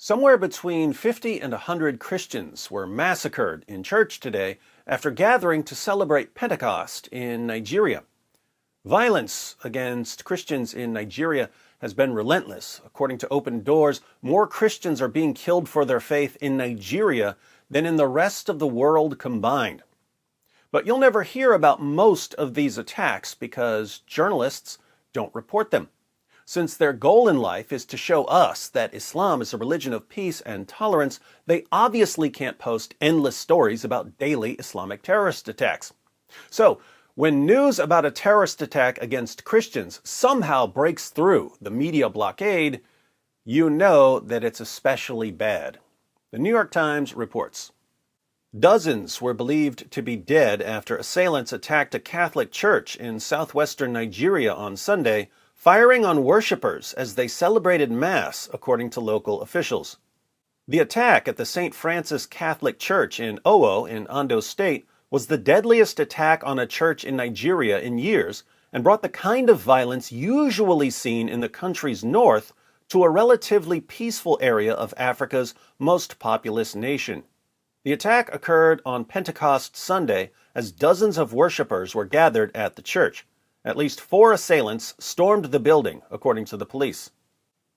Somewhere between 50 and 100 Christians were massacred in church today after gathering to celebrate Pentecost in Nigeria. Violence against Christians in Nigeria has been relentless. According to Open Doors, more Christians are being killed for their faith in Nigeria than in the rest of the world combined. But you'll never hear about most of these attacks because journalists don't report them. Since their goal in life is to show us that Islam is a religion of peace and tolerance, they obviously can't post endless stories about daily Islamic terrorist attacks. So, when news about a terrorist attack against Christians somehow breaks through the media blockade, you know that it's especially bad. The New York Times reports. Dozens were believed to be dead after assailants attacked a Catholic church in southwestern Nigeria on Sunday, firing on worshippers as they celebrated Mass, according to local officials. The attack at the St. Francis Catholic Church in Owo in Ondo State was the deadliest attack on a church in Nigeria in years and brought the kind of violence usually seen in the country's north to a relatively peaceful area of Africa's most populous nation. The attack occurred on Pentecost Sunday as dozens of worshippers were gathered at the church. At least 4 assailants stormed the building, according to the police.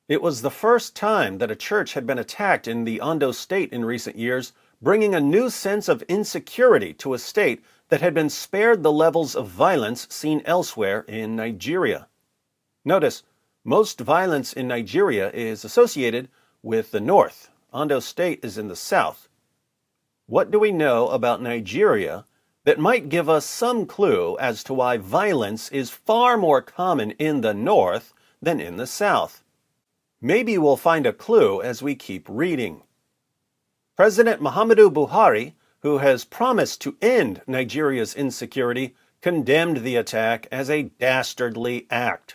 It was the first time that a church had been attacked in the Ondo State in recent years, bringing a new sense of insecurity to a state that had been spared the levels of violence seen elsewhere in Nigeria. Notice, most violence in Nigeria is associated with the north. Ondo State is in the south. What do we know about Nigeria that might give us some clue as to why violence is far more common in the north than in the south? Maybe we'll find a clue as we keep reading. President Muhammadu Buhari, who has promised to end Nigeria's insecurity, condemned the attack as a dastardly act.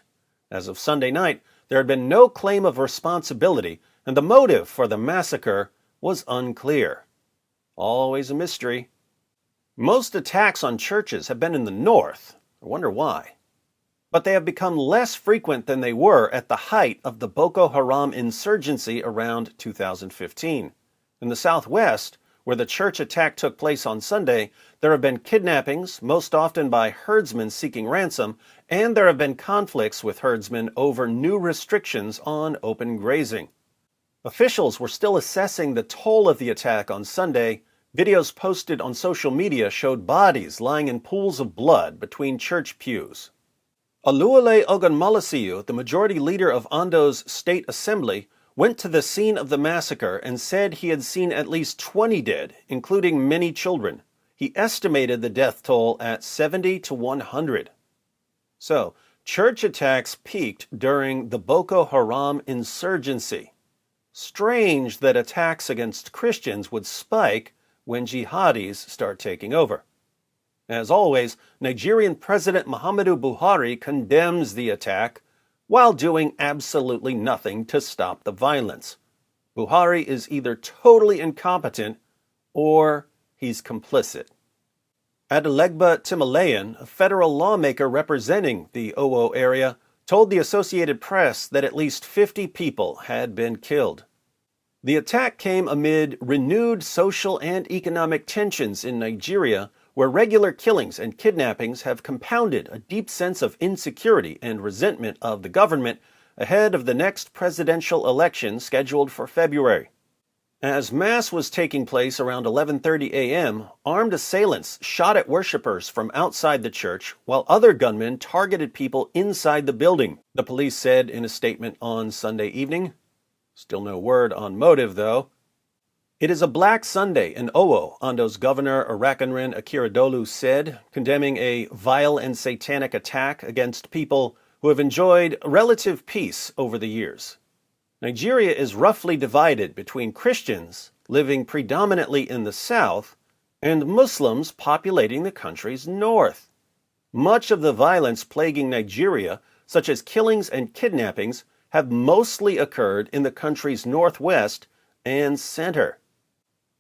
As of Sunday night, there had been no claim of responsibility, and the motive for the massacre was unclear. Always a mystery. Most attacks on churches have been in the north. I wonder why. But they have become less frequent than they were at the height of the Boko Haram insurgency around 2015. In the southwest, where the church attack took place on Sunday, there have been kidnappings, most often by herdsmen seeking ransom, and there have been conflicts with herdsmen over new restrictions on open grazing. Officials were still assessing the toll of the attack on Sunday. Videos posted on social media showed bodies lying in pools of blood between church pews. Oluwole Ogunmolosiyu, the majority leader of Ondo's State Assembly, went to the scene of the massacre and said he had seen at least 20 dead, including many children. He estimated the death toll at 70 to 100. So, church attacks peaked during the Boko Haram insurgency. Strange that attacks against Christians would spike when jihadis start taking over. As always, Nigerian President Muhammadu Buhari condemns the attack while doing absolutely nothing to stop the violence. Buhari is either totally incompetent or he's complicit. Adelegba Timileyin, a federal lawmaker representing the Owo area, told the Associated Press that at least 50 people had been killed. The attack came amid renewed social and economic tensions in Nigeria, where regular killings and kidnappings have compounded a deep sense of insecurity and resentment of the government ahead of the next presidential election scheduled for February. As Mass was taking place around 11:30 a.m., armed assailants shot at worshippers from outside the church, while other gunmen targeted people inside the building, the police said in a statement on Sunday evening. Still no word on motive, though. It is a Black Sunday in Owo, Ondo's governor Arakanrin Akiridolu said, condemning a vile and satanic attack against people who have enjoyed relative peace over the years. Nigeria is roughly divided between Christians, living predominantly in the south, and Muslims populating the country's north. Much of the violence plaguing Nigeria, such as killings and kidnappings, have mostly occurred in the country's northwest and center.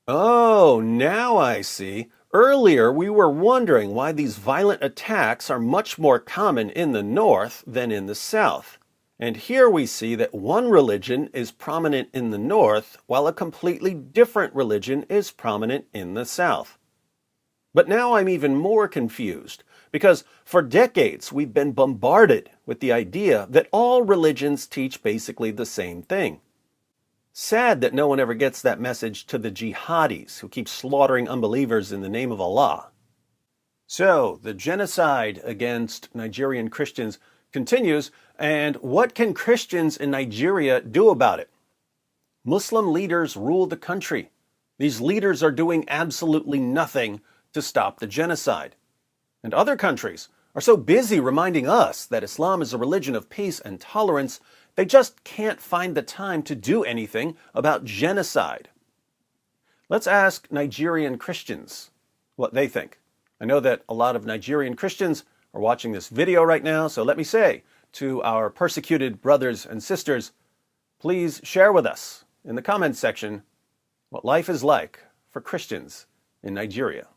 Oh, now I see. Earlier we were wondering why these violent attacks are much more common in the north than in the south. And here we see that one religion is prominent in the north, while a completely different religion is prominent in the south. But now I'm even more confused, because for decades we've been bombarded with the idea that all religions teach basically the same thing. Sad that no one ever gets that message to the jihadis who keep slaughtering unbelievers in the name of Allah. So, the genocide against Nigerian Christians continues, and what can Christians in Nigeria do about it? Muslim leaders rule the country. These leaders are doing absolutely nothing to stop the genocide. And other countries are so busy reminding us that Islam is a religion of peace and tolerance, they just can't find the time to do anything about genocide. Let's ask Nigerian Christians what they think. I know that a lot of Nigerian Christians are watching this video right now, so let me say to our persecuted brothers and sisters, please share with us in the comments section what life is like for Christians in Nigeria.